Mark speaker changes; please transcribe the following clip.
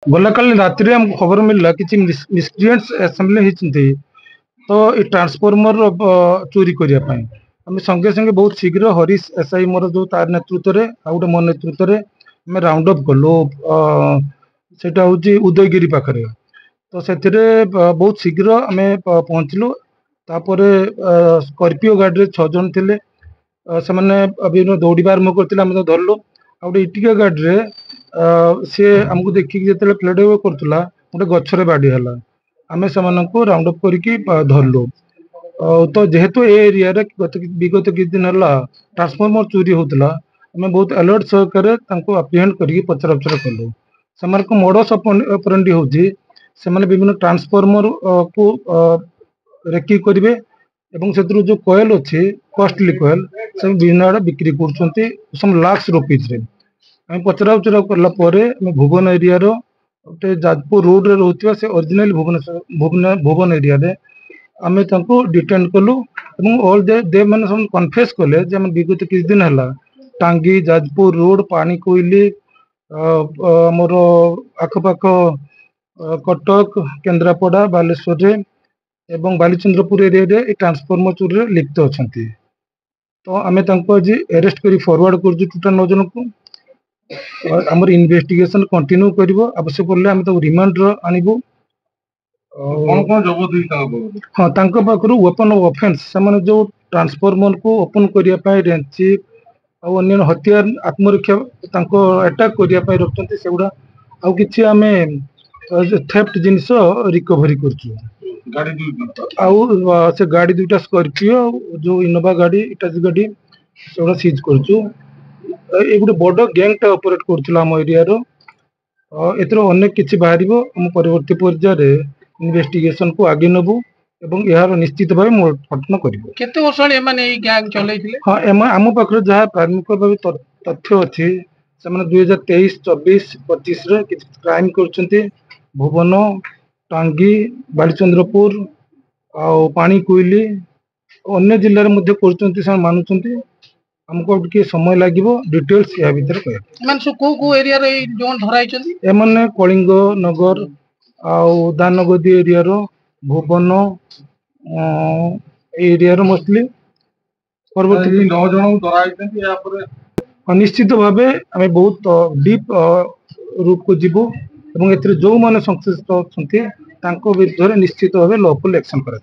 Speaker 1: गला काली राति रे हमको खबर मिलला कि मिसक्रिएंट्स असेंबली हिचंती तो ये ट्रांसफॉर्मर चोरी करिया पई हम संगे संगे बहुत शीघ्र हरीश एसआई मोर जो तार नेतृत्व रे आ गोटे मोर नेतृत्व रे हम राउंड अप कलो सेटा होची उदयगिरी पाखरे तो सेथिरे बहुत शीघ्र हमें पहुंचलु तापरे स्कॉर्पियो गाड़ी रे 6 जन थिले ସେମାନେ ବିଭିନ୍ନ ଦୌଡ଼ିବା ଆରମ୍ଭ କରିଥିଲେ ଆମେ ତ ଧରିଲୁ ଆଉ ଗୋଟେ ଇଟିକା ଗାଡ଼ିରେ ସିଏ ଆମକୁ ଦେଖିକି ଯେତେବେଳେ ପ୍ଲେଟ୍ ଓଭର କରୁଥିଲା ଗୋଟେ ଗଛରେ ବାଡ଼ି ହେଲା ଆମେ ସେମାନଙ୍କୁ ରାଉଣ୍ଡ ଅପ୍ କରିକି ଧରିଲୁ ତ ଯେହେତୁ ଏ ଏରିଆରେ ବିଗତ କିଛି ଦିନ ହେଲା ଟ୍ରାନ୍ସଫର୍ମର ଚୋରି ହଉଥିଲା ଆମେ ବହୁତ ଆଲର୍ଟ ସହକାରେ ତାଙ୍କୁ ଆପ୍ରିହେଣ୍ଡ କରିକି ପଚରାଉଚରା କଲୁ ସେମାନଙ୍କ ମଡସ୍ ଅପରାଣ୍ଡି ହଉଛି ସେମାନେ ବିଭିନ୍ନ ଟ୍ରାନ୍ସଫର୍ମର କୁ ରେକି କରିବେ এবং ସେଥିରୁ ଯୋଉ କଏଲ ଅଛି କଷ୍ଟଲି କଏଲ ସେ ବିଭିନ୍ନ ଆଡେ ବିକ୍ରି କରୁଛନ୍ତି ସମ୍ ଲାକ୍ସ ରୁପିଜ ରେ ଆମେ ପଚରା ଉଚରା କଲା ପରେ ଆମେ ଭୁବନ ଏରିଆର ଗୋଟେ ଯାଜପୁର ରୋଡ ରେ ରହୁଥିବା ସେ ଅରିଜିନାଲ ଭୁବନ ଏରିଆରେ ଆମେ ତାଙ୍କୁ ଡିଟେନ୍ କଲୁ ଏବଂ ଅଲ ଦେ ମାନେ ସବୁ କନଫେସ କଲେ ଯେ ଆମେ ବିଗତ କିଛି ଦିନ ହେଲା ଟାଙ୍ଗୀ ଯାଜପୁର ରୋଡ ପାଣି କୋଇଲି ଆମର ଆଖପାଖ କଟକ କେନ୍ଦ୍ରାପଡା ବାଲେଶ୍ୱରରେ ଏବଂ ବାଲିଚନ୍ଦ୍ରପୁର ଏରିଆରେ ଏ ଟ୍ରାନ୍ସଫର୍ମର ଚୋରିରେ ଲିପ୍ତ ଅଛନ୍ତି ତ ଆମେ ତାଙ୍କୁ ଆଜି ଆରେଷ୍ଟ କରି ଫରୱାର୍ଡ କରୁଛୁ ଟୋଟାଲ 9 ଜଣକୁ ଆମର ଇନଭେଷ୍ଟିଗେସନ କଣ୍ଟିନ୍ୟୁ କରିବ ଆବଶ୍ୟକ ପଡ଼ିଲେ ଆମେ ତାକୁ ରିମାଣ୍ଡର ଆଣିବୁ ହଁ ତାଙ୍କ ପାଖରୁ ୱେପନ ଅଫ ଅଫେନ୍ସ ସେମାନେ ଯୋଉ ଟ୍ରାନ୍ସଫର୍ମର କୁ ଓପନ କରିବା ପାଇଁ ରେଞ୍ଚି ଆଉ ଅନ୍ୟାନ୍ୟ ହତିଆର ଆତ୍ମରକ୍ଷା ତାଙ୍କ ଆଟାକ୍ କରିବା ପାଇଁ ରଖୁଛନ୍ତି ସେଗୁଡା ଆଉ କିଛି ଆମେ थेफ्ट जिनिस रिकवरी करछु आउ से गाड़ी दुटा स्कॉर्पियो जो इनोवा गाड़ी इटाची गाड़ी सेगुड़ा सीज करछु ए गुटे बड़ गैंग टा ऑपरेट करथला हम एरिया रो एतर अनेक किछि बाहरिबो हम परवर्ती पर्याय रे इन्वेस्टिगेशन को आगे नबु एवं यार निश्चित भाव मोटन करिबो
Speaker 2: केते वर्ष हले माने ई गैंग चलैथिले
Speaker 1: हां एमा हम पाखरे जहा प्राथमिक भाव तथ्य अछि सेमाने 2023 24 25 रे किछि क्राइम करछन्ती भुवन टांगी बालीचंद्रपुर पानी कोइली अन्य जिले में मानुंट हमको टे समय लगे डिटेल्स या भीतर एमने कलिंग नगर दानगदी एरिया भुवन एरिया मोस्टली निश्चित भाव आम बहुत डीप रूट को जीवु जो माने संश्लिष्ट अच्छा विरुद्ध निश्चित भाव लफुल एक्शन करा।